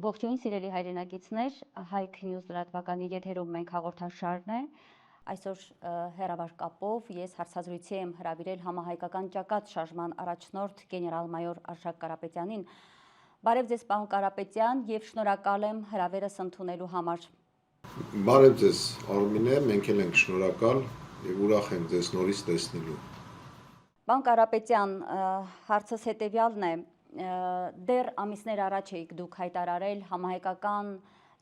Ողջույն սիրելի հայրենակիցներ, Հայք News լրատվականի եթերում մենք հաղորդաշարն է։ Այսօր հեռավար կապով ես հարցազրույցի եմ հրավիրել համահայկական ճակատ շարժման առաջնորդ գեներալ-մայոր Արշակ Կարապետյանին։ Բարև ձեզ, պարոն Կարապետյան, եւ շնորհակալ եմ հրավերս ընդունելու համար։ Բարև ձեզ, Արմինե, մենք էլ ենք շնորհակալ եւ ուրախ ենք ձեզ նորից տեսնելու։ Պարոն Կարապետյան, հարցս հետեւյալն է։ Դեռ ամիսներ առաջ էիք դուք հայտարարել համահայկական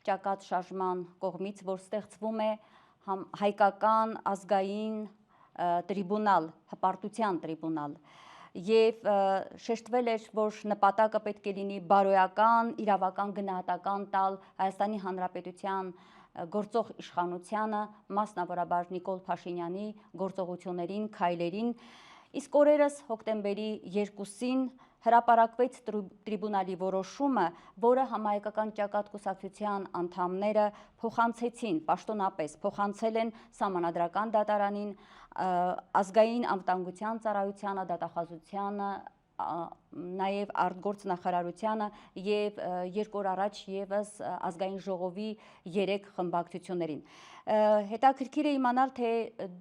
ճակատ շարժման կողմից, որ ստեղծվում է հայկական ազգային տրիբունալ, հպարտության տրիբունալ, եւ շեշտվել էր, որ նպատակը պետք է լինի բարոյական, իրավական գնահատական տալ Հայաստանի Հանրապետության գործող իշխանությանը, մասնավորաբար Նիկոլ Փաշինյանի գործողություններին, քայլերին, իսկ օրերս հոկտեմբերի 2-ին հրապարակվեց տրիբունալի որոշումը, որը համահայկական ճակատ կուսակցության անդամները փոխանցեցին, պաշտոնապես փոխանցել են Սահմանադրական դատարանին, ազգային անվտանգության ծառայությանը, դատախազությանը, նաև արտգործնախարարությանը եւ երկու օր առաջ եւս ազգային ժողովի 3 խմբակցություններին։ Հետաքրքիր է իմանալ, թե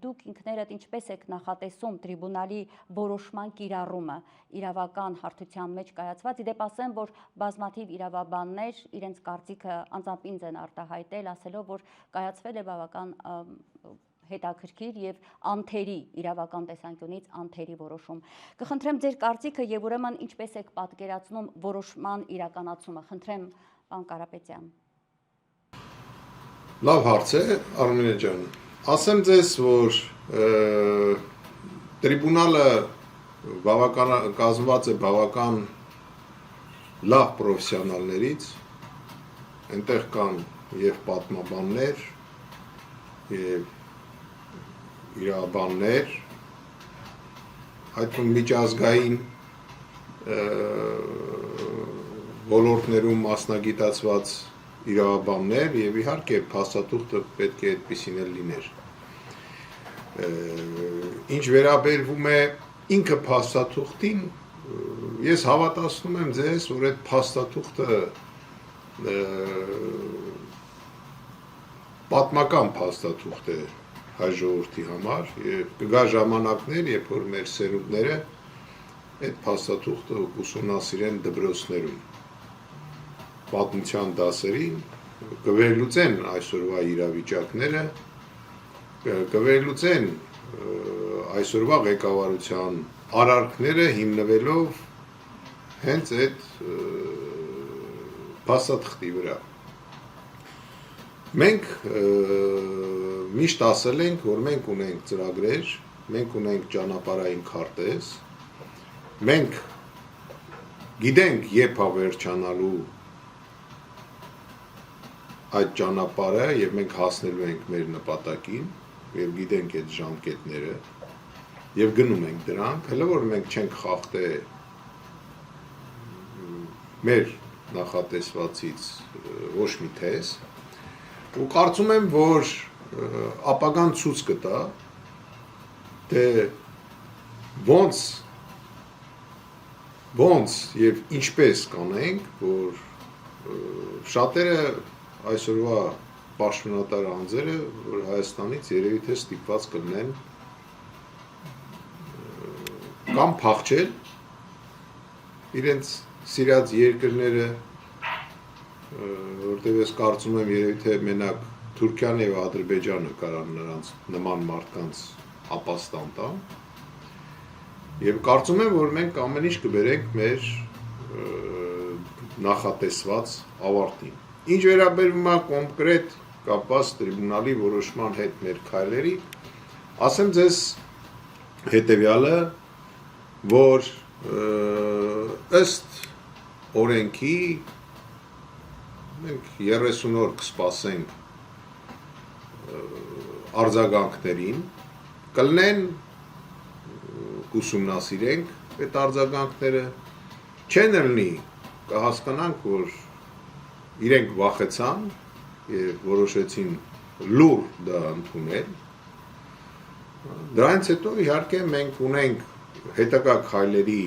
դուք ինքներդ ինչպես եք նախատեսում տրիբունալի որոշման կիրառումը իրավական հարթության մեջ կայացված։ Իդեպ ասեմ, որ բազմաթիվ իրավաբաններ իրենց կարծիքը անձամբ ինձ են արտահայտել, ասելով, որ կայացվել է բավական հետաքրքիր եւ անթերի իրավական տեսանկյունից անթերի որոշում։ Կխնդրեմ ձեր կարծիքը եւ ուրեմն ինչպես եք պատկերացնում որոշման իրականացումը։ Խնդրեմ, պարոն Կարապետյան։ Լավ հարց է, Արմինե ջան։ Ասեմ ձեզ, որ տրիբունալը կազմված է բավական լավ պրոֆեսիոնալներից, այնտեղ կան եւ պատմաբաններ, եւ իրավաբաններ, այդ միջազգային ոլորտներում մասնագիտացված իրավաբաններ եւ իհարկե փաստաթուղթը պետք է այդպեսին էլ լիներ։ Ինչ վերաբերվում է ինքը փաստաթուղթին, ես հավատացնում եմ ձեզ, որ այդ փաստաթուղթը պատմական փաստաթուղթ է հայ ժողովրդի համար եւ կգա ժամանակներ, երբ որ մեր սերունդները այդ փաստաթուղթը ուսումնասիրեն դպրոցներում, պատմության դասերին, կվերլուծեն այսօրվա իրավիճակները, կվերլուծեն այսօրվա ղեկավարության արարքները հիմնվելով հենց այդ փաստաթղթի վրա։ Մենք միշտ ասել ենք, որ մենք ունենք ծրագրեր, մենք ունենք ճանապարհային քարտեզ, մենք գիտենք երբ է վերջանալու այդ ճանապարհը եւ մենք հասնելու ենք մեր նպատակին եւ գիտենք այդ ժամկետները եւ գնում ենք դրանք, հələ որ մենք չենք խախտել մեր նախատեսվածից ոչ մի թեզ, ու կարծում եմ, որ ապագան ցույց կտա, թե ոնց եւ ինչպես կանենք, որ շատերը այսօրվա պաշտոնատար անձերը, որ Հայաստանից երևի թե ստիպված կլինեն կամ փախչել իրենց սիրած երկրները, որտեղ ես կարծում եմ երևի թե մենակ Թուրքիան եւ Ադրբեջանը կարան նրանց նման մարդկանց ապաստան տան, եւ կարծում եմ, որ մենք ամեն ինչ կբերենք մեր նախատեսված ավարտին։ Ինչ վերաբերվում է կոնկրետ կապված տրիբունալի որոշման հետ մեր քայլերի, ասեմ ձեզ հետեւյալը, որ ըստ օրենքի մենք 30 օր կսպասենք արձագանքներին, կլինեն կուսումնասիրենք այդ արձագանքները, չեն լինի կհասկանանք, որ իրենք վախեցան եւ որոշեցին լուր դա ընդունել։ Դրանից հետո իհարկե մենք ունենք հետագա քայլերի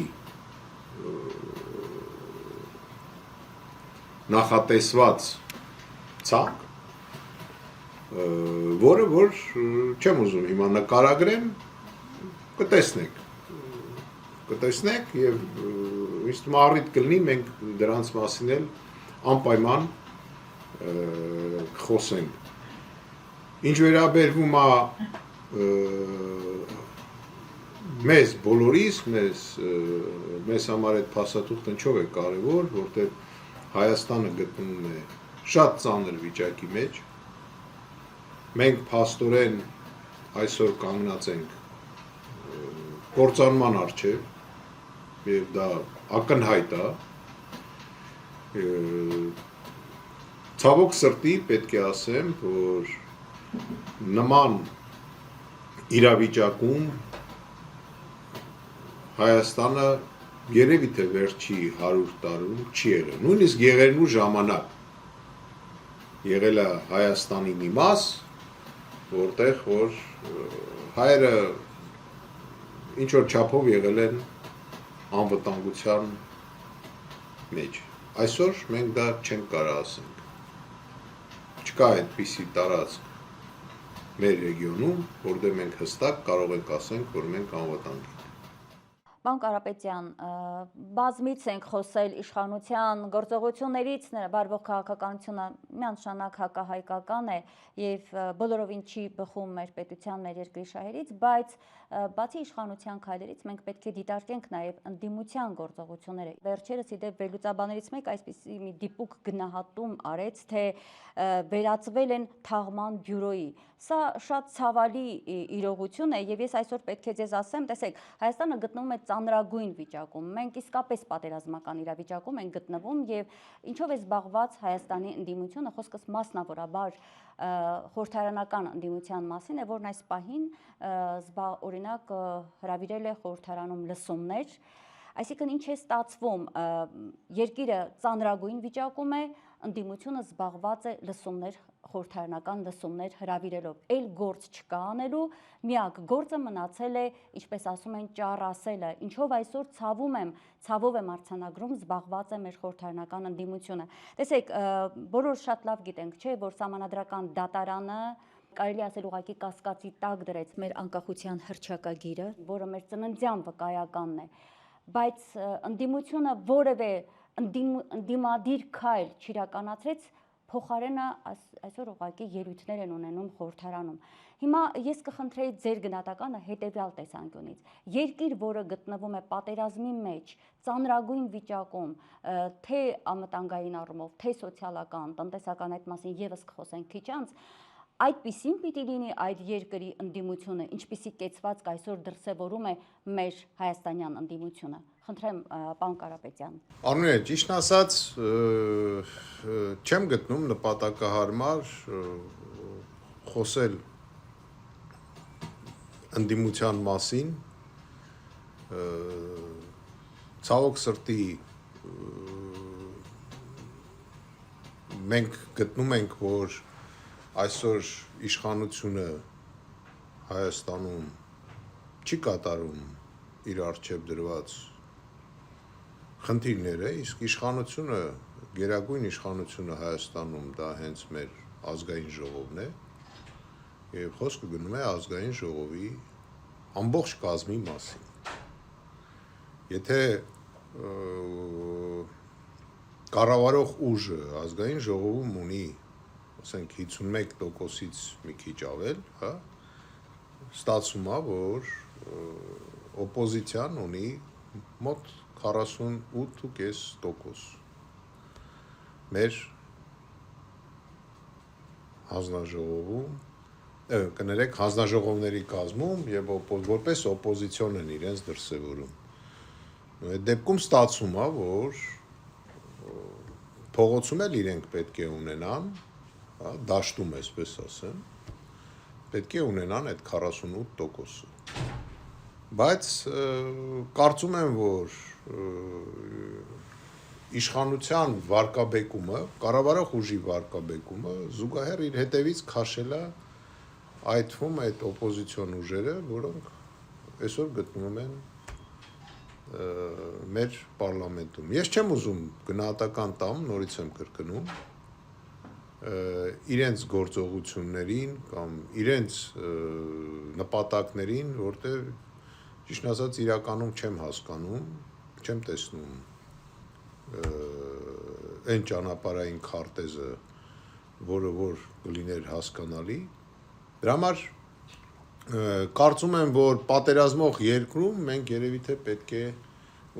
նախատեսված ցանկ, որը որ չեմ ուզում հիմա նկարագրեմ, կտեսնեք եւ ինձ թվում է առիթ կլինի մենք դրանց մասին էլ անպայման խոսենք։ Ինչ վերաբերվում է մեզ բոլորիս, մեզ համար այդ փաստաթուղթը ինչով է կարևոր, որտեղ Հայաստանը գտնվում է շատ ծանր վիճակի մեջ։ Մենք փաստորեն այսօր կանգնած ենք կործանման առջև եւ դա ակնհայտ է։ Ցավոք սրտի պետք է ասեմ, որ նման իրավիճակում Հայաստանը երևի թե վերջի 100 տարում չի եղել, նույնիսկ եղերնու ժամանակ եղել է Հայաստանի մի մաս, որտեղ որ հայերը ինչ որ չափով եղել են անվտանգության մեջ։ Այսօր մենք դա չենք կարող ասենք։ Չկա այդպիսի տարածք մեր ռեգիոնում, որտեղ մենք հստակ կարող ենք ասենք, որ մենք անվտանգ ենք։ Պարոն Կարապետյան, բազմից ենք խոսել իշխանության գործողություններից, վարվող քաղաքականությունը միանշանակ հակահայկական է եւ բոլորովին չի բխում մեր պետության, մեր երկրի շահերից, բայց բացի իշխանության քայլերից մենք պետք է դիտարկենք նաեւ ընդդիմության գործողությունները։ Վերջերս իդեպ վերլուծաբաներից մեկ այսպիսի մի դիպուկ գնահատում արեց, թե վերածվել են թաղման բյուրոյի։ Սա շատ ցավալի իրողություն է եւ ես այսօր պետք է ձեզ ասեմ, տեսեք, Հայաստանը գտնվում է ծանրագույն վիճակում։ Մենք իսկապես պատերազմական իրավիճակում ենք գտնվում եւ ինչով է զբաղված Հայաստանի ընդդիմությունը, խոսքս մասնավորաբար խորհրդարանական ընդդիմության մասին է, որն այս պահին օրինակ հրավիրել է խորհրդարանում լսումներ, այսինքն ինչ է ստացվում, երկիրը ծանրագույն վիճակում է, ընդդիմությունը զբաղված է լսումներ, խորհրդարանական լսումներ հրավիրելով, այլ գործ չկա անելու, միակ գործը մնացել է, ինչպես ասում են, ճառասելը, ինչով այսօր ցավով եմ արձանագրում, զբաղված է մեր խորհրդարանական ընդդիմությունը։ Տեսեք, բոլորը շատ լավ գիտենք, չէ, որ Սահմանադրական դատարանը կարելի ասել ուղղակի կասկածի տակ դրեց մեր անկախության հռչակագիրը, որը մեր ծննդյան վկայականն է, բայց ընդդիմությունը որևէ ընդդիմադիր քայլ չիրականացրեց, փոխարենը այսօր ուղղակի ելույթներ են ունենում խորհրդարանում։ Հիմա ես կխնդրեի ձեր գնահատականը հետևյալ տեսանկյունից. երկիր, որը գտնվում է պատերազմի մեջ, ծանրագույն վիճակում, թե անվտանգային առումով, թե սոցիալական, տնտեսական, այդ մասին եւս կխոսենք քիչ անց, այդպիսին պիտի լինի այդ երկրի ընդդիմությունը, ինչպիսի կեցվածք այսօր դրսևորում է մեր հայաստանյան ընդդիմությունը։ Խնդրեմ, պարոն Կարապետյան։ Արմեն, ճիշտ ասած, չեմ գտնում նպատակահարմար խոսել ընդդիմության մասին, ցավոք սրտի մենք գտնում ենք, որ այսօր իշխանությունը Հայաստանում չի կատարում իր առջև դրված խնդիրները, իսկ իշխանությունը, գերագույն իշխանությունը Հայաստանում դա հենց մեր ազգային ժողովն է, եւ խոսքը գնում է ազգային ժողովի ամբողջ կազմի մասին։ Եթե կառավարող ուժը ազգային ժողովում ունի, ասենք 51%-ից մի քիչ ավել, հա, ստացվում է, որ օպոզիցիան ունի մոտ 48.5%։ Մեր հանձնաժողովում, կներեք, հանձնաժողովների կազմում եւ որպես օպոզիցիոն են իրենց դրսևորում։ Այդ դեպքում ստացվում է, որ փողոցում էլ իրենք պետք է ունենան, հա, դաշտում այսպես ասեմ, պետք է ունենան այդ 48%-ը։ Բայց կարծում եմ, որ իշխանության վարկաբեկումը, կառավարող ուժի վարկաբեկումը զուգահեռ իր հետևից քաշել է այդ օպոզիցիոն ուժերը, որոնք այսօր գտնվում են մեր պարլամենտում։ Ես չեմ ուզում գնահատական տամ, նորից եմ կրկնում, իրենց գործողություններին կամ իրենց նպատակներին, որտեղ ճիշտ ասած իրականում չեմ հասկանում, չեմ տեսնում այն ճանապարհային քարտեզը, որը որ կլիներ հասկանալի։ Դրա համար կարծում եմ, որ պատերազմող երկրում մենք երևի թե պետք է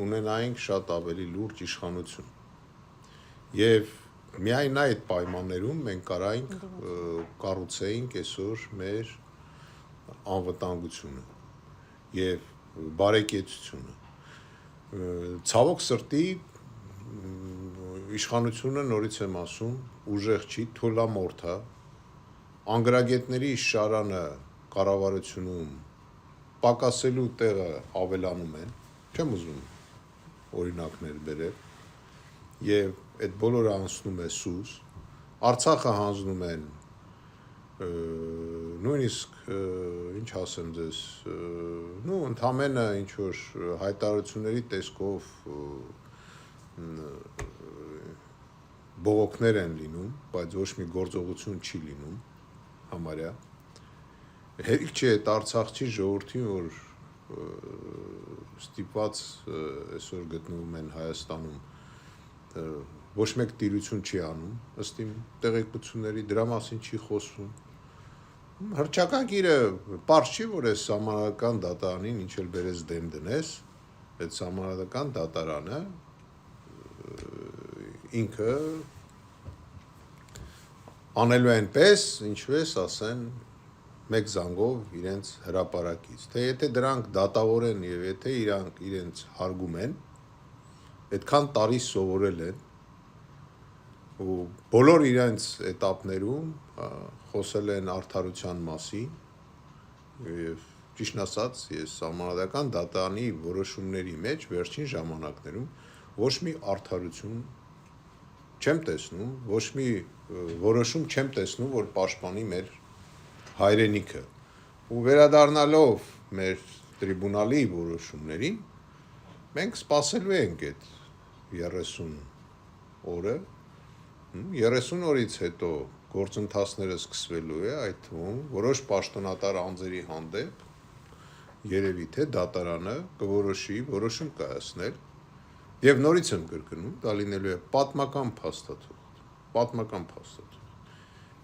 ունենայինք շատ ավելի լուրջ իշխանություն։ Եվ միայն այդ պայմաններում մենք կարայինք կառուցեինք այսօր մեր անվտանգությունը եւ բարեկեցությունը։ Ցավոք սրտի իշխանությունը նորից եմ ասում, ուժեղ չի, թոլամորթ է, անգրագետների շարանը կառավարությունում պակասելու տեղը ավելանում են, չեմ ուզում օրինակներ բերել, եւ այդ բոլորը անցնում է սուս, Արցախը հանձնում են, նույնիսկ ինչ ասեմ ձեզ, ընդամենը ինչ որ հայտարարությունների տեսքով բողոքներ են լինում, բայց ոչ մի գործողություն չի լինում համարյա։ Հերիք չի այդ արցախցի ժողովրդին, որ ստիպված այսօր գտնվում են Հայաստանում, ոչ մեկ տիրություն չի անում, ըստ իմ տեղեկությունների, դրա մասին չի խոսվում։ Հռչակագիրը պարզ չի, որ այս սահմանադրական դատարանին ինչ էլ բերես դեմ դնես, այդ սահմանադրական դատարանը ինքը անելու այնպես, ինչպես ասեն մեկ զանգով իրենց հրապարակից, թե եթե դրանք դատավոր են եւ եթե իրանք իրենց հարգում են, այդքան տարի սովորել են ու բոլոր իրենց этаպներում խոսել են արդարության մասին եւ ճիշտ ասած ես սահմանադրական դատարանի որոշումների մեջ վերջին ժամանակներում ոչ մի արդարություն չեմ տեսնում, ոչ մի որոշում չեմ տեսնում, որ պաշտպանի մեր հայրենիքը ու վերադառնալով մեր տրիբունալի որոշումներին մենք սպասելու ենք այդ 30 օրը 30 օրից հետո գործընթացները սկսվելու է այդ թվում որոշ պաշտոնատար անձերի հանդեպ երևի թե դատարանը կորոշի որոշում կայացնել եւ նորից եմ կրկնում դա լինելու է պատմական փաստաթուղթ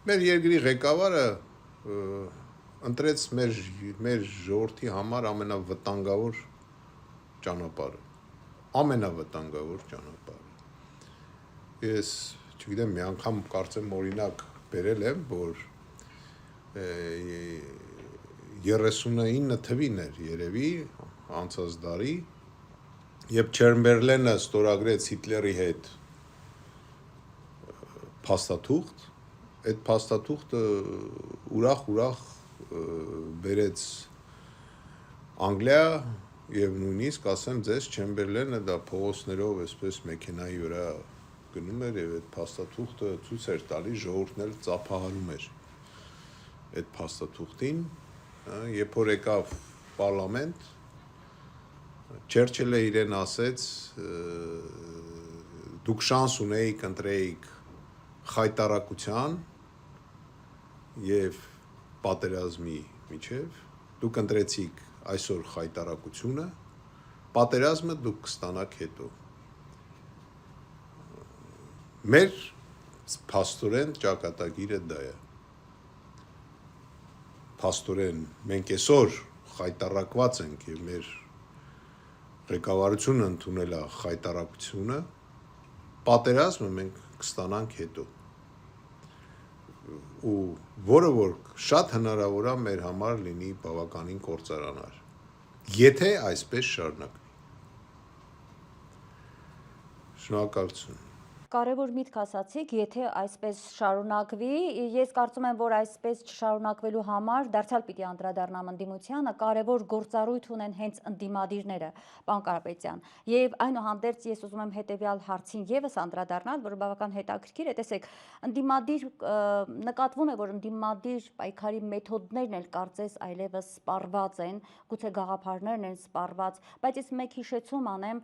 մեր երկրի ղեկավարը ընտրեց մեր ժողովրդի համար ամենավտանգավոր ճանապարհը ես չգիտեմ մի անգամ կարծեմ օրինակ բերել եմ որ 39 թվին էր երևի անցած դարի երբ Չեմբերլենը ստորագրեց Հիտլերի հետ փաստաթուղթ այդ փաստաթուղթը ուրախ բերեց Անգլիա եւ նույնիսկ ասեմ ձեզ Չեմբերլենը դա փողոցներով այսպես մեքենայի վրա գնում էր եւ այդ փաստաթուղթը ցույց էր տալիս ժողովուրդն էլ ծափահարում էր այդ փաստաթուղթին երբ որ եկավ պարլամենտ Չերչիլը իրեն ասեց դուք շանս ունեիք ընտրեիք խայտարակության եւ պատերազմի միջև դուք ընտրեցիք այսօր խայտարակությունը պատերազմը դուք կստանաք հետո մեր փաստորեն ճակատագիրը դա է փաստորեն մենք այսօր խայտարակված ենք եւ մեր ղեկավարությունը ընդունել է խայտարակությունը պատերազմը մենք կստանանք հետո ու որը որ շատ հնարավոր է մեր համար լինի բավականին կործարանար եթե այսպես շարունակվի շնորհակալություն Կարևոր միտք ասացիք, եթե այսպես շարունակվի, ես կարծում եմ, որ այսպես չշարունակվելու համար դարձյալ պիտի անդրադառնամ ընդդիմությանը, կարևոր գործառույթ ունեն հենց ընդդիմադիրները, պարոն Կարապետյան, եւ այնուհանդերձ ես ուզում եմ հետեւյալ հարցին եւս անդրադառնալ, որը բավական հետաքրքիր է, տեսեք, ընդդիմադիր նկատվում է, որ ընդդիմադիր պայքարի մեթոդներն էլ կարծես այլևս սպառված են, գուցե գաղափարներն են սպառված, բայց ես մեկ հիշեցում անեմ,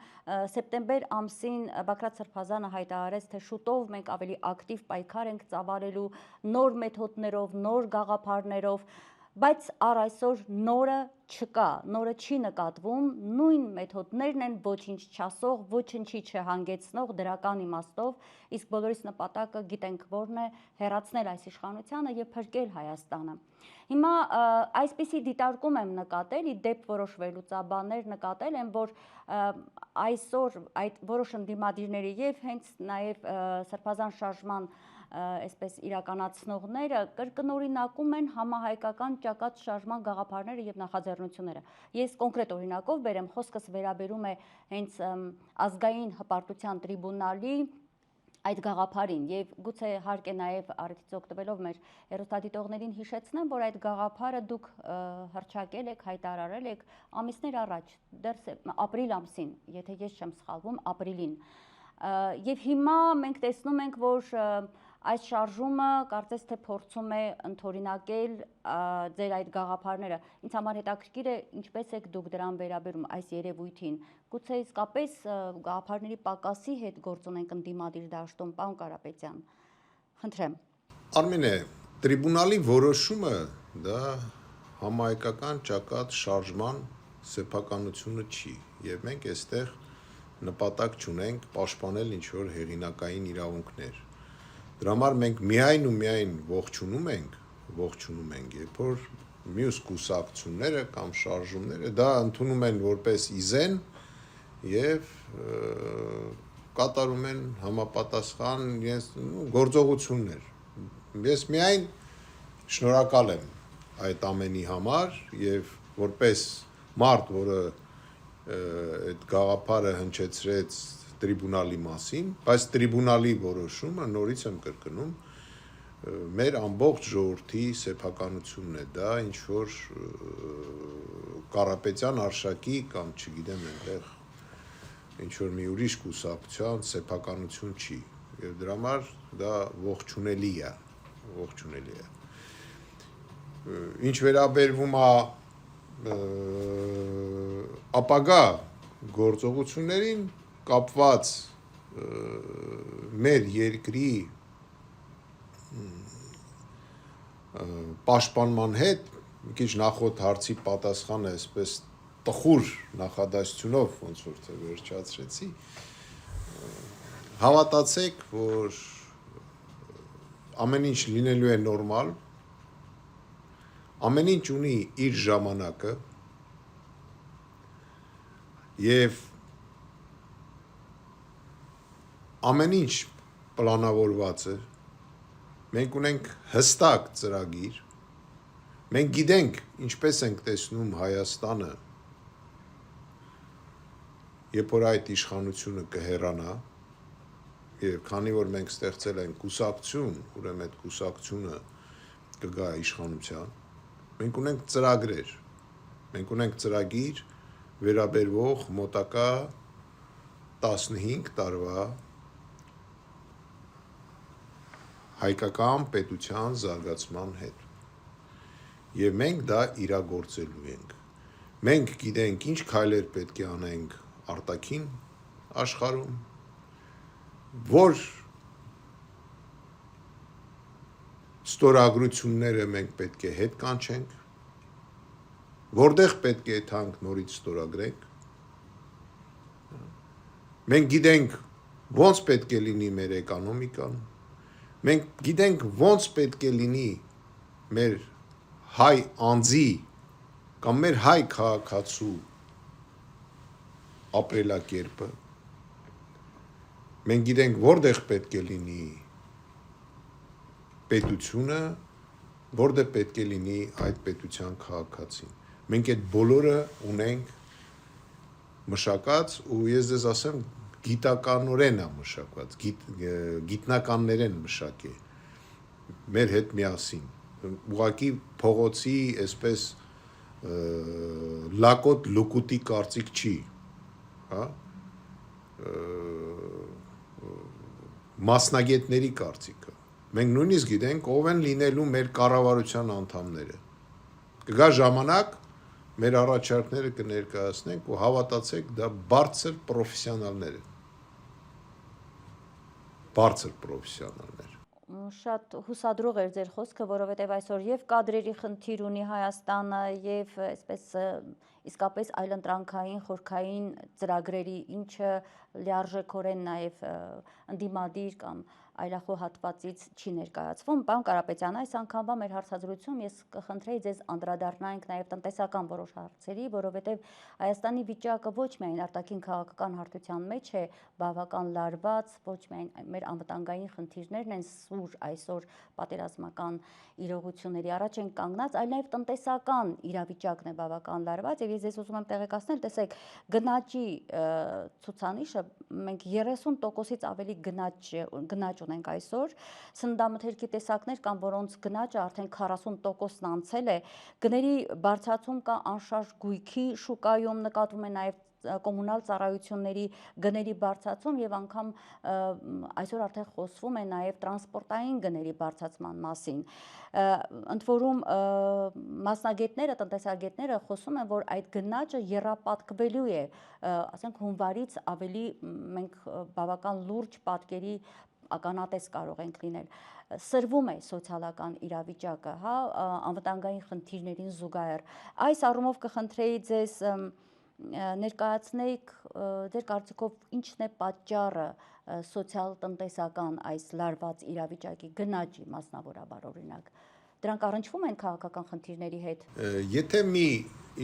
սեպտեմբեր ամսին Բակրատ Սրբազանը հայտարարեց, թե շուտով մենք ավելի ակտիվ պայքար ենք ծավալելու նոր մեթոդներով, նոր գաղափարներով, բայց առ այսօր նորը չկա, նորը չի նկատվում, նույն մեթոդներն են ոչինչ չասող, ոչնչի չհանգեցնող դրական իմաստով, իսկ բոլորիս նպատակը գիտենք որն է, հեռացնել այս իշխանությանը եւ փրկել Հայաստանը։ Հիմա այսպիսի դիտարկում եմ նկատել, ի դեպ որոշ վերլուծաբաններ նկատել են, որ այսօր այդ որոշ ընդդիմադիրների եւ հենց նաեւ Սրբազան շարժման այսպես իրականացնողները կրկնօրինակում են համահայկական ճակատ շարժման գաղափարները եւ նախաձեռնությունները։ Ես կոնկրետ օրինակով բերեմ, խոսքս վերաբերում է հենց ազգային հպարտության տրիբունալի այդ գաղափարին եւ գուցե հարկ է նաեւ առիթից օգտվելով մեր հեռուստադիտողներին հիշեցնեմ, որ այդ գաղափարը դուք հռչակել եք, հայտարարել եք ամիսներ առաջ, դեռ ապրիլ ամսին, եթե ես չեմ սխալվում, ապրիլին։ Եվ հիմա մենք տեսնում ենք, որ այս շարժումը կարծես թե փորձում է ընդօրինակել ձեր այդ գաղափարները։ Ինձ համար հետաքրքիր է ինչպես եք դուք դրան վերաբերում այս երևույթին։ Գուցե իսկապես գաղափարների պակասի հետ գործ ունենք ընդդիմադիր դաշտում, պարոն Կարապետյան։ Խնդրեմ։ Արմինե, տրիբունալի որոշումը դա համահայկական ճակատ շարժման սեփականությունը չի, եւ մենք այստեղ նպատակ չունենք պաշտպանել ինչ-որ հեղինակային իրավունքներ։ Դրա համար մենք միայն ու միայն ողջունում ենք, երբ որ մյուս կուսակցությունները կամ շարժումները դա ընդունում են որպես իզեն եւ կատարում են համապատասխան գործողություններ։ Ես միայն շնորհակալ եմ այդ ամենի համար եւ որպես մարդ, որը այդ գաղափարը հնչեցրեց տրիբունալի մասին, բայց տրիբունալի որոշումը նորից եմ կրկնում մեր ամբողջ ժողովրդի սեփականությունն է, դա ինչ որ Կարապետյան արշակի կամ չգիտեմ այնտեղ ինչ որ մի ուրիշ կուսակցության սեփականություն չի, եւ դրա համար դա ողջունելի է։ Ինչ վերաբերվում է ապագա գործողություններին կապված մեր երկրի պաշտպանման հետ մի քիչ նախորդ հարցի պատասխանը այսպես տխուր նախադասությունով ոնց որ թե վերջացրեցի հավատացեք որ ամեն ինչ լինելու է նորմալ ամեն ինչ ունի իր ժամանակը եւ ամեն ինչ պլանավորված է մենք ունենք հստակ ծրագիր մենք գիտենք ինչպես ենք տեսնում Հայաստանը երբ որ այդ իշխանությունը կհեռանա եւ քանի որ մենք ստեղծել ենք կուսակցություն ուրեմն այդ կուսակցությունը կգա իշխանության մենք ունենք ծրագրեր մենք ունենք ծրագիր վերաբերվող մոտակա 15 տարվա հայկական պետության զարգացման հետ եւ մենք դա իրագործելու ենք մենք գիտենք ինչ քայլեր պետք է անենք արտաքին աշխարհում որ ստորագրությունները մենք պետք է հետ կանչենք որտեղ պետք է թանկ նորից ստորագրենք մենք գիտենք ոնց պետք է լինի մեր էկոնոմիկան մենք գիտենք ոնց պետք է լինի մեր հայ անձի կամ մեր հայ քաղաքացու ապրելակերպը մենք գիտենք որտեղ պետք է լինի պետությունը որտեղ պետք է լինի այդ պետության քաղաքացին մենք այդ բոլորը ունենք մշակած ու ես ձեզ ասեմ գիտականորեն է մշակված, գիտնականներեն մշակե մեր հետ միասին։ Ուղղակի փողոցի այսպես լակոտ լուկուտի կարծիք չի, հա, մասնագետների կարծիքը։ Մենք նույնիսկ գիտենք ով են լինելու մեր կառավարության անդամները։ Կգա ժամանակ մեր առաջարկները կներկայացնենք ու հավատացեք, դա բարձր պրոֆեսիոնալներ են։ Բարձր պրոֆեսիոնալներ։ Շատ հուսադրող էր ձեր խոսքը, որովհետև այսօր եւ կադրերի խնդիր ունի Հայաստանը եւ այսպես իսկապես այլընտրանքային խորքային ծրագրերի, ինչը լիարժեքորեն նաեւ ընդդիմադիր կամ այլախոհ հատվածից չի ներկայացվում։ Պարոն Կարապետյան, այս անգամվա մեր հարցազրույցում ես կխնդրեի ձեզ անդրադառնանք նաեւ տնտեսական որոշ հարցերի, որովհետև Հայաստանի վիճակը ոչ միայն արտաքին քաղաքական հարթության մեջ է բավական լարված, ոչ միայն մեր անվտանգային խնդիրներն են սուր այսօր պատերազմական իրողությունների առաջ են կանգնած, այլ նաև տնտեսական իրավիճակն է բավական լարված եւ ես ուզում եմ տեղեկացնել, տեսեք, գնաճի ցուցանիշը մենք 30%-ից ավելի գնաճ ունենք այսօր, սննդամթերքի տեսակներ կան, որոնց գնաճը արդեն 40%-ն անցել է, գների բարձրացում կա անշարժ գույքի շուկայում, նկատվում է նաև կոմունալ ծառայությունների գների բարձրացում եւ անգամ այսօր արդեն խոսվում է նաեւ տրանսպորտային գների բարձրացման մասին։ Ընդ որում մասնագետները, տնտեսագետները խոսում են, որ այդ գնաճը եռապատկվելու է, ասենք հունվարից ավելի մենք բավական լուրջ պատկերի ականատես կարող ենք լինել։ Սրվում է սոցիալական իրավիճակը, հա, անվտանգային խնդիրներին զուգահեռ։ Այս առումով կխնդրեի ձեզ ներկայացնեիք ձեր կարծիքով ինչն է պատճառը սոցիալ-տնտեսական այս լարված իրավիճակի գնաճի մասնավորաբար օրինակ։ Դրանք առնչվում են քաղաքական խնդիրների հետ։ Եթե մի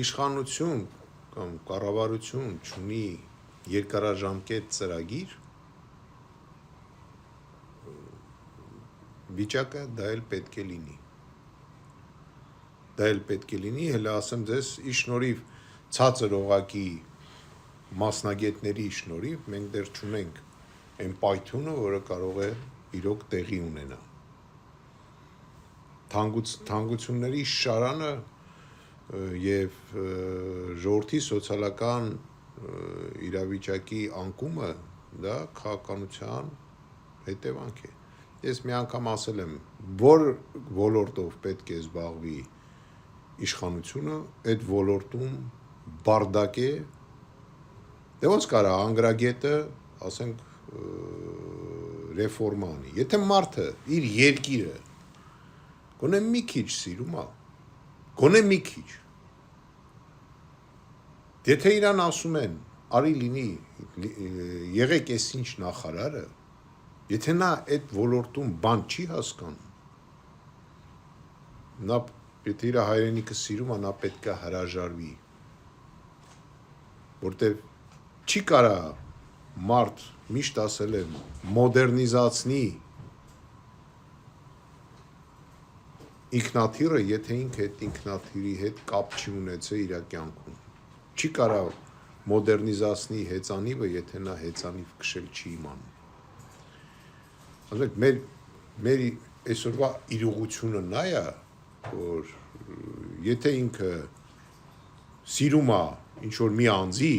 իշխանություն կամ կառավարություն ունի երկարաժամկետ ծրագիր, վիճակը դա էլ պետք է լինի։ Դա էլ պետք է լինի, հələ ասեմ ձեզ, ի շնորհիվ ցածր օղակի մասնագետների շնորհիվ մենք դեռ չունենք այն պայթյունը, որը կարող է իրոք տեղի ունենա։ Թանկությունների շարանը եւ ժողովրդի սոցիալական իրավիճակի անկումը դա քաղաքականության հետևանք է։ Ես մի անգամ ասել եմ, որ ոլորտով պետք է զբաղվի իշխանությունը, այդ ոլորտում բարդակ է, դե ոնց կարա անգրագետը, ասենք, ռեֆորմա անի։ Եթե մարդը իր երկիրը գոնե մի քիչ սիրում է, գոնե մի քիչ, եթե իրան ասում են, արի լինի, եղեք ես ինչ նախարարը, եթե նա այդ ոլորտում բան չի հասկանում, նա եթե իր հայրենիքը սիրում է, նա պետք է հրաժարվի, որտեվ չի կարա մարդ միշտ ասել եմ մոդեռնիզացնի ինքնաթիռը, եթե ինքը այդ ինքնաթիռի հետ կապ չի ունեցել իր կյանքում։ Չի կարա մոդեռնիզացնի հեծանիվը, եթե նա հեծանիվ քշել չի իմանում։ Ասենք մեր այսօրվա իրողությունը նա է, որ եթե ինքը սիրում է ինչ-որ մի անձի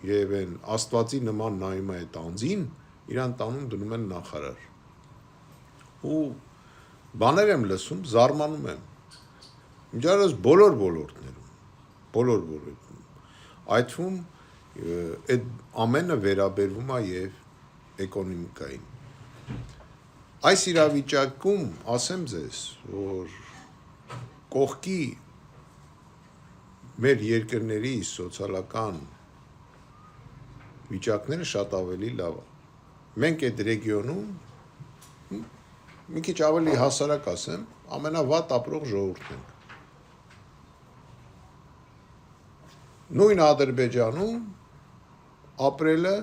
եւ այն Աստվածի նման նայում է այդ անձին, իրան տանում դնում են նախարար։ Ու բաներ եմ լսում, զարմանում եմ։ Միջարս բոլոր ոլորտներում, այդ թվում այդ ամենը վերաբերվում է եւ էկոնոմիկային։ Այս իրավիճակում ասեմ ձեզ, որ կողքի մեր երկրների սոցիալական վիճակները շատ ավելի լավ է։ Մենք այդ ռեգիոնում մի քիչ ավելի հասարակ ասեմ, ամենավատ ապրող ժողովուրդն ենք։ Նույն Ադրբեջանում ապրելը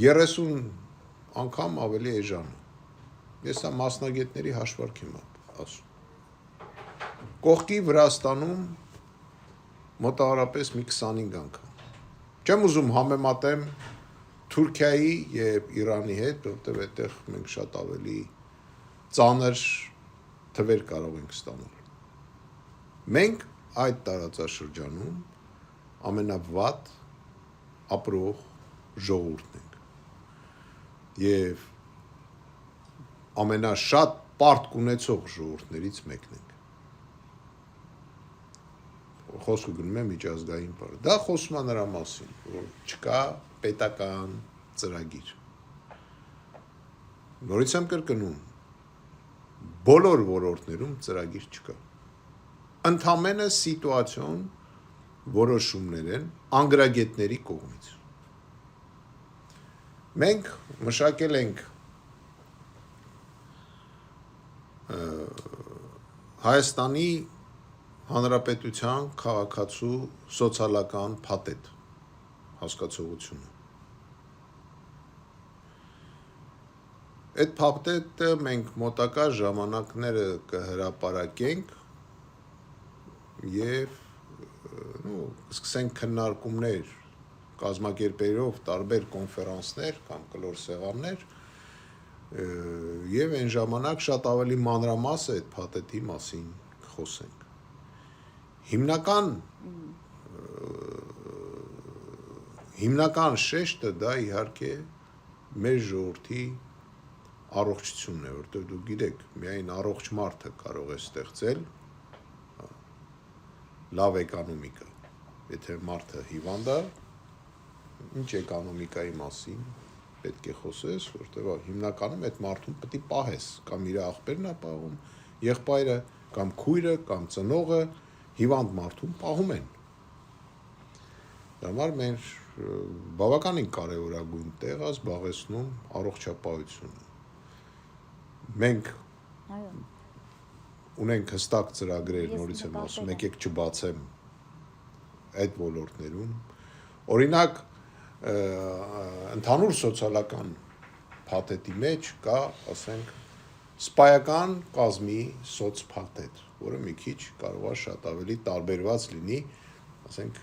30 անգամ ավելի էժան է։ Ես սա մասնագետների հաշվարկ եմ ասում։ Կողքի Վրաստանում մոտավորապես մի 25 անգամ, Չեմ ուզում համեմատեմ Թուրքիայի եւ Իրանի հետ, որտեղ այդտեղ մենք շատ ավելի ծանր թվեր կարող ենք ստանալ։ Մենք այդ տարածաշրջանում ամենավատ ապրող ժողովուրդն ենք։ Եվ ամենաշատ պարտք ունեցող ժողովուրդներից մեկն ենք։ Խոսքը գնում է միջազգային բառ։ Դա խոսում է նրա մասին, որ չկա պետական ծրագիր։ Նորից եմ կրկնում, բոլոր ոլորտներում ծրագիր չկա։ Ընդամենը սիտուացիոն որոշումներ են անգրագետների կողմից։ Մենք մշակել ենք Հայաստանի Հանրապետության քաղաքացու սոցիալական փաթեթ հասկացողությունը։ Այդ փաթեթը մենք մոտակա ժամանակները կհրապարակենք եւ սկսենք քննարկումներ կազմակերպելով տարբեր կոնֆերանսներ կամ կլոր սեղաններ եւ այն ժամանակ շատ ավելի մանրամասն այդ փաթեթի մասին խոսենք։ Հիմնական շեշտը դա իհարկե մեր ժողովրդի առողջությունն է, որտեղ դուք գիտեք, միայն առողջ մարդը կարող է ստեղծել լավ էկոնոմիկա։ Եթե մարդը հիվանդ է, ինչ էկոնոմիկայի մասին պետք է խոսես, որտեղ հիմնականում այդ մարդուն պետք է պահես, կամ իր աղբերն է պահում, եղբայրը, կամ քույրը, կամ ծնողը հիվանդ մարդուն պահում են։ Դա համար մեր բավականին կարևորագույն տեղ է զբաղեցնում առողջապահությունը։ Մենք ունենք հստակ ծրագրեր, նորից եմ ասում, եկեք չբացեմ այդ ոլորտներում։ Օրինակ, ընդհանուր սոցիալական փաթեթի մեջ կա, ասենք, սպայական կազմի սոցփաթեթ, որը մի քիչ կարող է շատ ավելի տարբերված լինի, ասենք,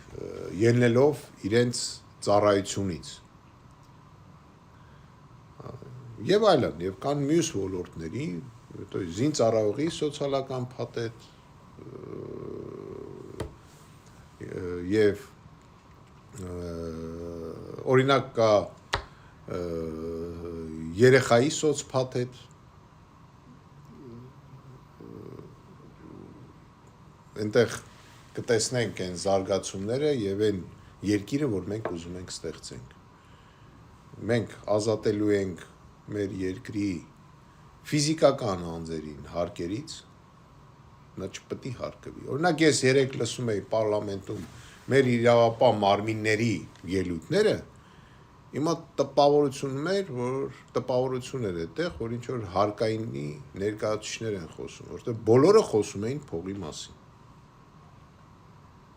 ելնելով իրենց ծառայությունից։ Եվ այլն, եւ կան մյուս ոլորտների, զինծառայողի սոցիալական փաթեթ եւ օրինակ կա երեխայի սոցփաթեթ, այնտեղ կտեսնենք այն զարգացումները եւ այն երկիրը, որ մենք ուզում ենք ստեղծենք։ Մենք ազատելու ենք մեր երկրի ֆիզիկական անձերին հարկերից, նա չպետք է հարկվի։ Օրինակ ես երեք լսում էի պարլամենտում մեր իրավապահ մարմինների ելույթները, հիմա տպավորությունում էր, որ տպավորություն էր այդտեղ, որ ինչ որ հարկայինի ներկայացուցիչներ են խոսում, որտեղ բոլորը խոսում էին փողի մասին,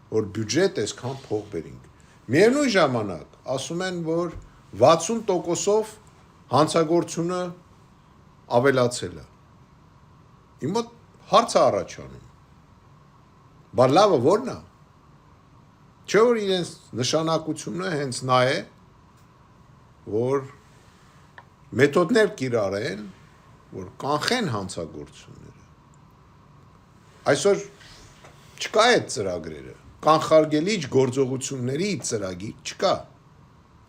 որ բյուջետ այսքան փող բերինք։ Միևնույն ժամանակ ասում են, որ 60%-ով հանցագործությունը ավելացել է։ Հիմա հարց է առաջանում։ Բա լավը ո՞րն է։ Չէ՞ որ իրենց նշանակությունը հենց նա է, որ մեթոդներ կիրառեն, որ կանխեն հանցագործությունները։ Այսօր չկա այդ ծրագրերը, կանխարգելիչ գործողությունների ծրագիր չկա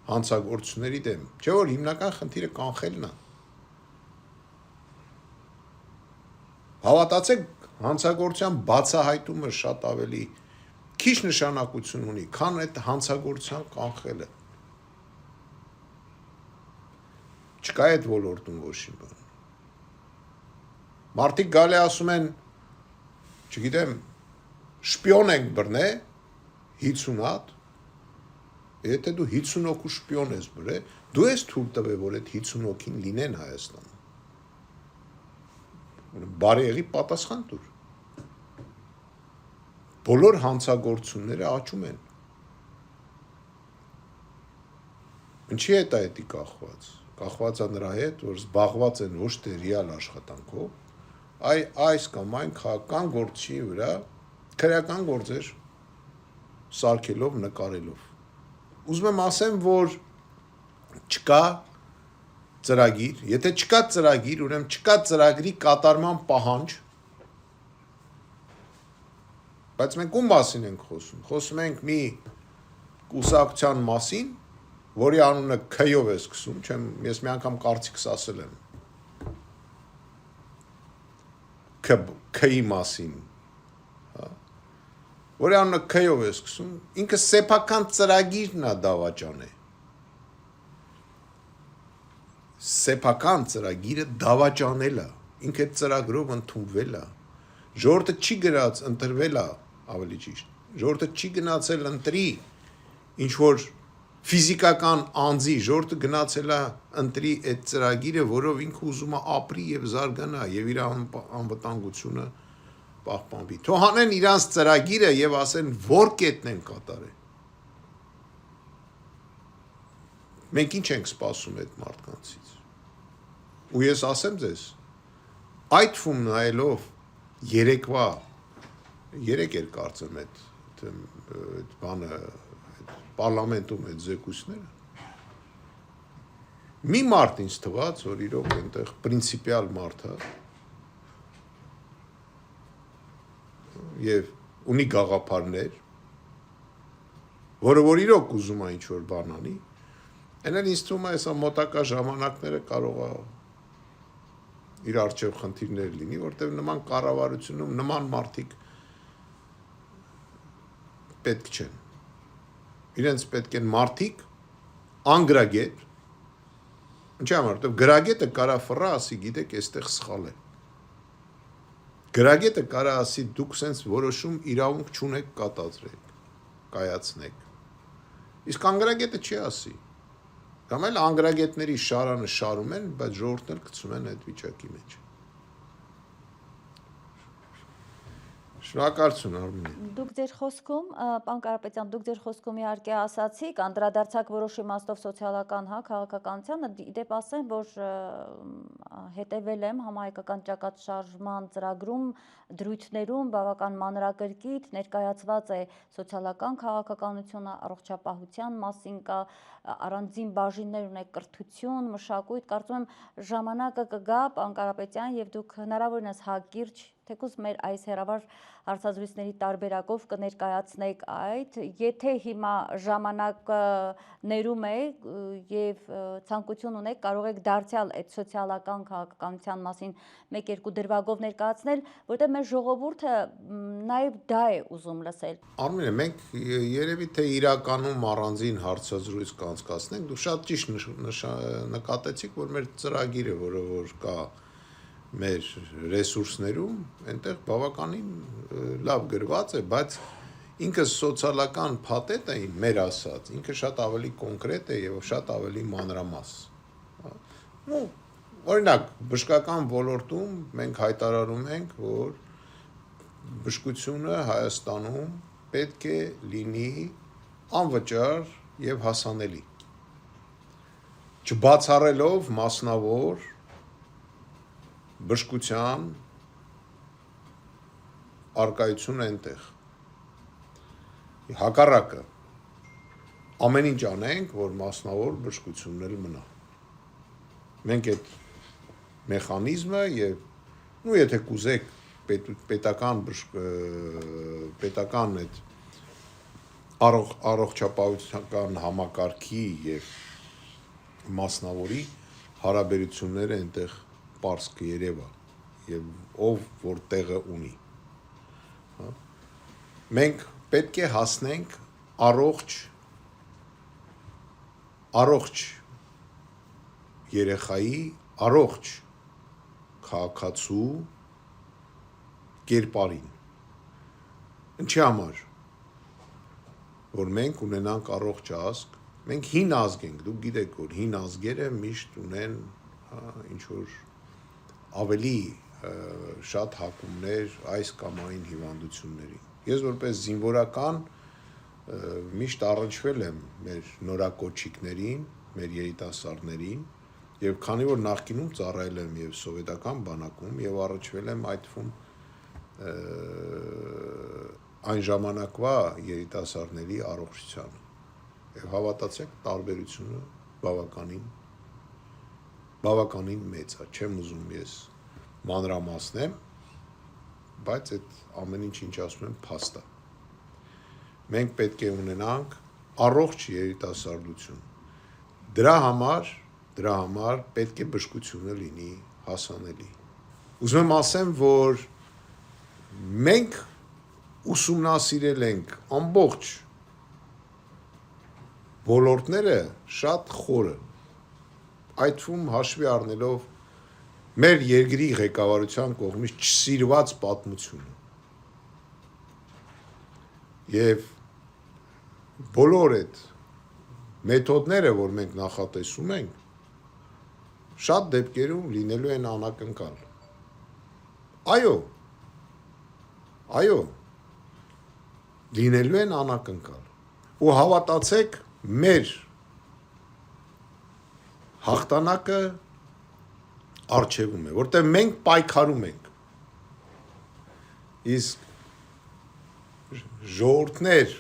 հանցագործությունների դեմ, չէ՞ որ հիմնական խնդիրը կանխելն է։ Հավատացեք, հանցագործության բացահայտումը շատ ավելի քիչ նշանակություն ունի, քան այդ հանցագործության կանխելը։ Չկա այդ ոլորտում ոչ մի բան։ Մարդիկ գալի ասում են, չգիտեմ, շպիոն ենք բռնե 50 հատ, եթե դու 50 հոգու շպիոն ես բռե, դու ես թույլ տվել, որ այդ 50 հոգին լինեն Հայաստանում։ Բարի եղի պատասխան տուր։ Բոլոր հանցագործությունները աճում են։ Ինչի հետ է դա կախված։ Կախված է նրա հետ, որ զբաղված են ոչ թե ռեալ աշխատանքով, այլ այս կամ այն քաղաքական գործի վրա քրեական գործեր սարքելով, նկարելով։ ուզում եմ ասեմ, որ չկա ծրագիր, եթե չկա ծրագիր, ուրեմն չկա ծրագրի կատարման պահանջ, բայց մենք ում մասին ենք խոսում, խոսում ենք մի կուսակցության մասին, որի անունը K-ով է սկսում, ես մի անգամ կարծիքս ասել եմ, K-ի մասին, որի անունը K-ով է սկսում, ինքը սեփական ծրագիրն է դավաճան է, սեփական ծրագիրը դավաճանել է, ինքը ծրագրով ընդունվել է, ժողովուրդը չի գրած ընտրվել է, ավելի ճիշտ, ժողովուրդը չի գնացել ընտրի ինչ-որ ֆիզիկական անձի, ժողովուրդը գնացել է ընտրի այդ ծրագիրը, որով ինքը ուզում է ապրի և զարգանա և իր անվտանգությունը պահպանվի։ Թող հանեն իրանց ծրագիրը և ասեն, որ կետն են կատարել։ Մենք ինչ ենք սպասում այդ մարդկանցից։ Ու ես ասեմ ձեզ, այդ թվում նայելով երեկվա, երեք էր կարծեմ այդ բանը, պարլամենտում այդ զեկույցները, մի մարդ ինձ թվաց, որ իրոք այնտեղ պրինցիպիալ մարդ է, և ունի գաղափարներ, որը որ իրոք ուզում է ինչ-որ բան անի, այնել ինձ թվում է այսա մոտակա ժամանակները կարող է իր առջև խնդիրներ լինի, որտեղ նման կառավարությունում նման մարդիկ պետք չեն։ Իրենց պետք են մարդիկ անգրագետ, ինչի համար, որտեղ գրագետը կարա ֆռա ասի, գիտեք, այստեղ սխալ է։ Գրագետը կարա ասի, դուք սենց որոշում իրավունք չունեք կատածրեք, կայացնեք։ Իսկ անգրագետը չի ասի։ Կամ էլ անգրագետների շարանը շարում են, բայց ժողովուրդն էլ գցում են այդ վիճակի մեջ։ Շնորհակալություն Արմինե։ Դուք ձեր խոսքում, պարոն Կարապետյան, դուք ձեր խոսքում իհարկե ասացիք, անդրադարձակ որոշ իմաստով սոցիալական քաղաքականությանը, իդեպ ասեմ, որ հետևել եմ համահայկական ճակատշարժման ծրագրում, դրույթներում բավական մանրակրկիտ ներկայացված է սոցիալական քաղաքականությունը, առողջապահության մասին կա, առանձին բաժիններ ունեք, կրթություն, մշակույթ, կարծում եմ ժամանակը կգա, պարոն Կարապետյան, եւ դուք հնարավորինս հակիրճ թեկուզ մեր այս հեռավար հարցազրույցների տարբերակով կներկայացնեք այդ, եթե հիմա ժամանակը ներում է եւ ցանկություն ունեք, կարող եք դարձյալ այդ սոցիալական քաղաքականության մասին մեկ-երկու դրվագով ներկայացնել, որտեղ մեր ժողովուրդը նաեւ դա է ուզում լսել։ Արմինե, մենք երևի թե իրականում առանձին հարցազրույց կանցկացնենք, դուք շատ ճիշտ նկատեցիք, որ մեր ծրագիրը, որը որ կա մեր ռեսուրսներում, այնտեղ բավականին լավ գրված է, բայց ինքը սոցիալական փաթեթը մեր ասած, ինքը շատ ավելի կոնկրետ է եւ շատ ավելի մանրամաս։ Օրինակ, բժշկական ոլորտում մենք հայտարարում ենք, որ բժշկությունը Հայաստանում պետք է լինի անվճար եւ հասանելի։ Չբացառելով մասնավոր բժշկության արկայություն այնտեղ։ Հակառակը ամեն ինչ անենք, որ մասնավոր բժշկությունն էլ մնա։ Մենք այդ մեխանիզմը եւ եթե կուզեք պետական այդ առողջապահության համակարգի եւ մասնավորի հարաբերությունները այնտեղ պարզ կերևա եւ ով որ տեղը ունի։ Մենք պետք է հասնենք առողջ երեխայի, առողջ քաղաքացու կերպարին։ Ինչի համար, որ մենք ունենանք առողջ ազգ, մենք հին ազգ ենք, դուք գիտեք, որ հին ազգերը միշտ ունեն ինչ-որ ավելի շատ հակումներ այս կամ այն հիվանդություններին։ Ես որպես զինվորական միշտ առնչվել եմ մեր նորակոչիկներին, մեր երիտասարդներին, եւ քանի որ նախկինում ծառայել եմ եւ սովետական բանակում եւ առնչվել եմ այդ թվում այն ժամանակվա երիտասարդների առողջությանը։ Եվ հավատացեք, տարբերությունը բավականին մեծ է, չեմ ուզում ես մանրամասնեմ, բայց այդ ամեն ինչ ասում եմ փաստ է։ Մենք պետք է ունենանք առողջ երիտասարդություն։ Դրա համար պետք է բժշկությունը լինի հասանելի։ Ուզում եմ ասեմ, որ մենք ուսումնասիրել ենք ամբողջ ոլորտները շատ խորը, այդ թվում հաշվի առնելով մեր երկրի ղեկավարության կողմից չսիրված պատմությունը։ Եվ բոլոր այդ մեթոդները, որ մենք նախատեսում ենք, շատ դեպքերում լինելու են անակնկալ։ Այո, լինելու են անակնկալ։ Ու հավատացեք, մեր հաղթանակը առջևում է, որտեղ մենք պայքարում ենք։ Իսկ ժողովուրդներ,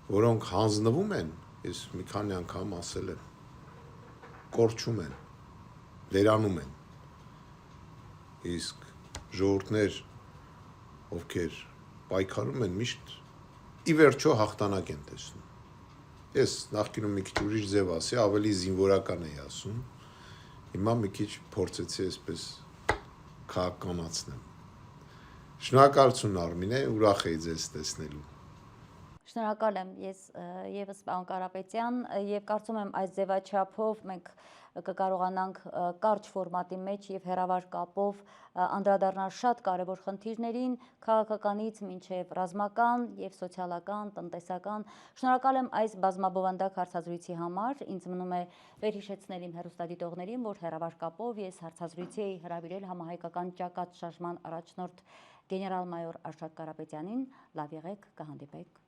որոնք հանձնվում են, ես մի քանի անգամ ասել եմ, կորչում են, վերանում են։ Իսկ ժողովուրդներ, ովքեր պայքարում են, միշտ ի վերջո հաղթանակ են տեսնում։ Ես նախկինում մի քիչ ուրիշ ձև ասի, ավելի զինվորական էի ասում, հիմա մի քիչ փորձեցի այսպես քաղաքականացնեմ։ Շնորհակալություն Արմինե, ուրախ էի ձեզ տեսնելու։ Շնորհակալ եմ ես եւս պարոն Կարապետյան եւ կարծում եմ այս ձևաչափով մենք կկարողանանք կարճ ֆորմատի մեջ եւ հեռավար կապով անդրադառնալ շատ կարեւոր խնդիրներին, քաղաքականից մինչեւ ռազմական եւ սոցիալական, տնտեսական։ Շնորհակալ եմ այս բազմաբովանդակ հարցազրույցի համար։ Ինձ մնում է վերհիշեցնել իմ հեռուստադիտողներին, որ հեռավար կապով ես հարցազրույցի էի հրավիրել համահայկական ճակատ շարժման առաջնորդ գեներալ-մայոր Արշակ Կարապետյանին։ Լավ եղեք, կհանդիպենք։